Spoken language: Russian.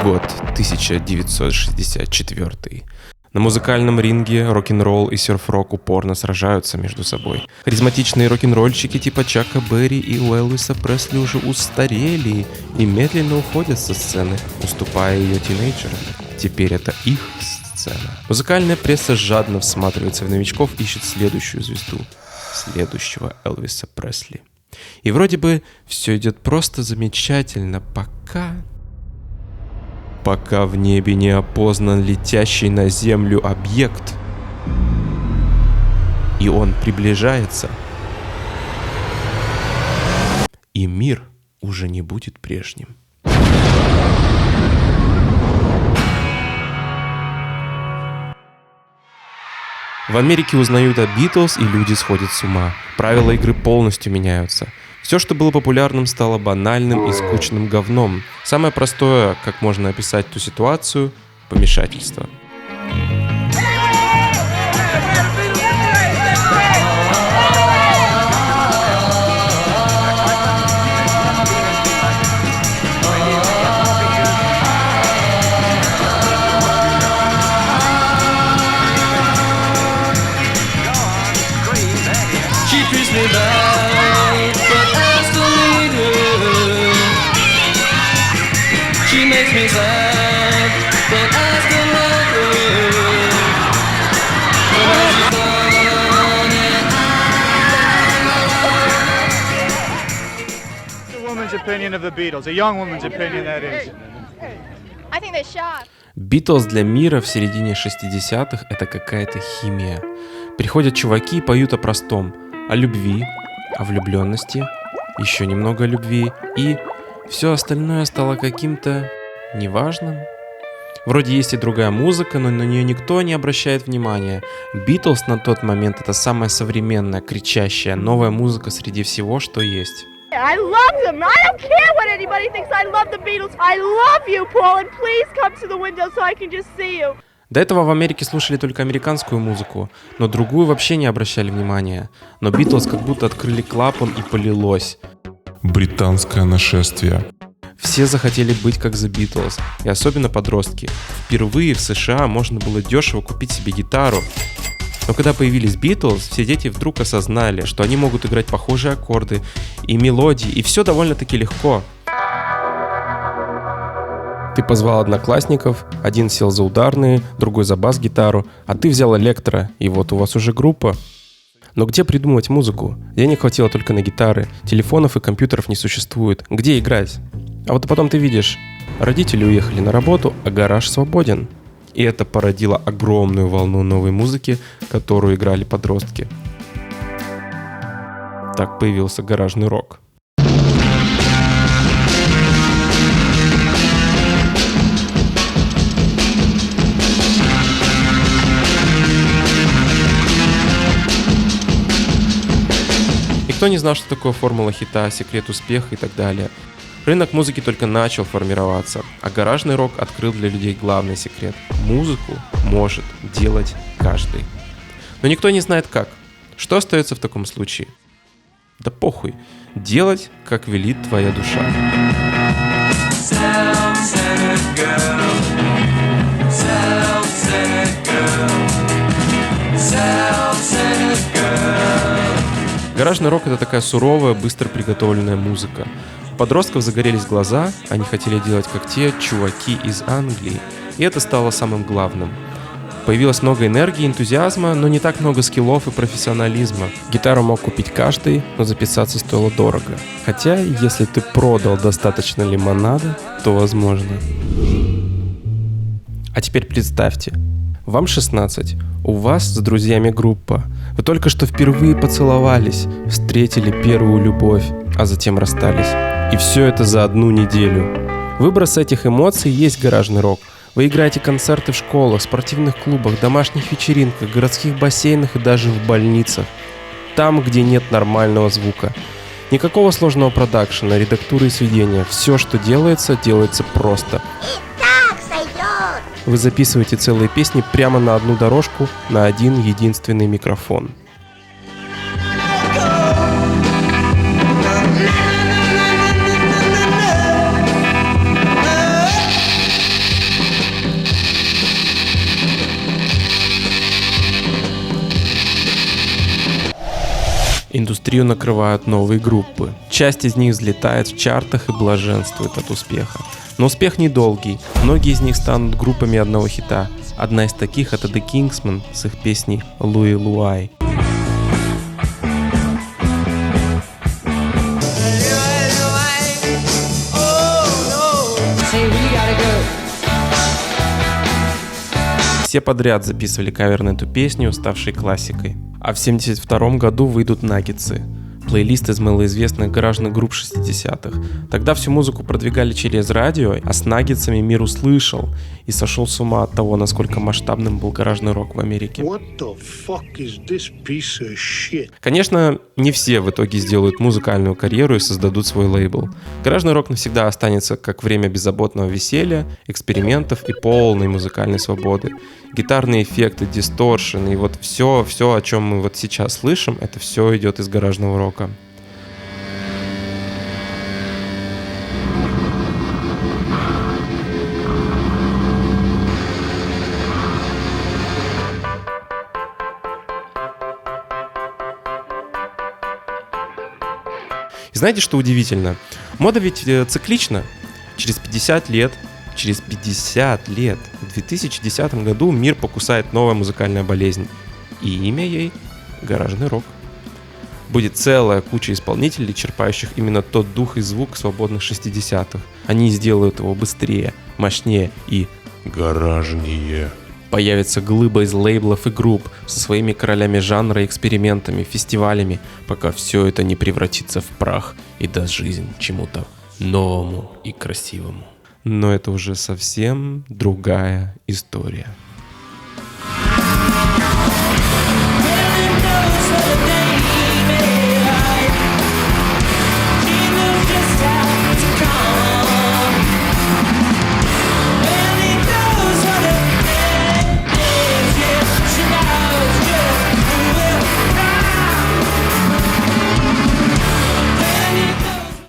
Год 1964. На музыкальном ринге рок-н-ролл и серф-рок упорно сражаются между собой. Харизматичные рок-н-ролльщики типа Чака Берри и Элвиса Пресли уже устарели и медленно уходят со сцены, уступая ее тинейджерам. Теперь это их сцена. Музыкальная пресса жадно всматривается в новичков, ищет следующую звезду, следующего Элвиса Пресли. И вроде бы все идет просто замечательно, пока в небе не опознан летящий на землю объект. И он приближается. И мир уже не будет прежним. В Америке узнают о Битлз, и люди сходят с ума. Правила игры полностью меняются. Все, что было популярным, стало банальным и скучным говном. Самое простое, как можно описать ту ситуацию – помешательство. Opinion of the Beatles, a young woman's opinion that is. I think they're sharp. Битлз для мира в середине 60-х — это какая-то химия. Приходят чуваки и поют о простом, о любви, о влюбленности, еще немного любви, и все остальное стало каким-то неважным. Вроде есть и другая музыка, но на нее никто не обращает внимания. Битлз на тот момент — это самая современная, кричащая, новая музыка среди всего, что есть. I love them. I don't care what anybody thinks. I love the Beatles. I love you, Paul, and please come to the window so I can just see you. До этого в Америке слушали только американскую музыку, но другую вообще не обращали внимания. Но Битлз как будто открыли клапан и полилось. Британское нашествие. Все захотели быть как The Beatles, и особенно подростки. Впервые в США можно было дешево купить себе гитару. Но когда появились Битлз, все дети вдруг осознали, что они могут играть похожие аккорды и мелодии, и все довольно-таки легко. Ты позвал одноклассников, один сел за ударные, другой за бас-гитару, а ты взял электро, и вот у вас уже группа. Но где придумывать музыку? Денег хватило только на гитары, телефонов и компьютеров не существует. Где играть? А вот потом ты видишь, родители уехали на работу, а гараж свободен. И это породило огромную волну новой музыки, которую играли подростки. Так появился гаражный рок. Никто не знал, что такое формула хита, секрет успеха и так далее. Рынок музыки только начал формироваться, а гаражный рок открыл для людей главный секрет. Музыку может делать каждый. Но никто не знает как. Что остается в таком случае? Да похуй. Делать, как велит твоя душа. Гаражный рок — это такая суровая, быстро приготовленная музыка. У подростков загорелись глаза, они хотели делать как те чуваки из Англии. И это стало самым главным. Появилось много энергии, энтузиазма, но не так много скиллов и профессионализма. Гитару мог купить каждый, но записаться стоило дорого. Хотя, если ты продал достаточно лимонада, то возможно. А теперь представьте, вам 16, у вас с друзьями группа. Вы только что впервые поцеловались, встретили первую любовь, а затем расстались. И все это за одну неделю. Выброс этих эмоций есть гаражный рок. Вы играете концерты в школах, спортивных клубах, домашних вечеринках, городских бассейнах и даже в больницах. Там, где нет нормального звука. Никакого сложного продакшена, редактуры и сведения. Все, что делается, делается просто. Вы записываете целые песни прямо на одну дорожку, на один единственный микрофон. индустрию накрывают новые группы. Часть из них взлетает в чартах и блаженствует от успеха. Но успех недолгий, многие из них станут группами одного хита. Одна из таких — это The Kingsmen с их песней «Луи Луай». Все подряд записывали кавер на эту песню, ставшей классикой. А в 1972 году выйдут «Наггетсы», плейлист из малоизвестных гаражных групп 60-х. Тогда всю музыку продвигали через радио, а с «Наггетсами» мир услышал и сошел с ума от того, насколько масштабным был гаражный рок в Америке. Конечно, не все в итоге сделают музыкальную карьеру и создадут свой лейбл. Гаражный рок навсегда останется как время беззаботного веселья, экспериментов и полной музыкальной свободы. Гитарные эффекты, дисторшн и вот все, о чем мы вот сейчас слышим, это все идет из гаражного рока. И знаете, что удивительно? Мода ведь циклична. Через 50 лет, в 2010 году мир покусает новая музыкальная болезнь. И имя ей — гаражный рок. Будет целая куча исполнителей, черпающих именно тот дух и звук свободных 60-х. Они сделают его быстрее, мощнее и Гаражнее. появится глыба из лейблов и групп со своими королями жанра, экспериментами, фестивалями, пока все это не превратится в прах и даст жизнь чему-то новому и красивому. Но это уже совсем другая история.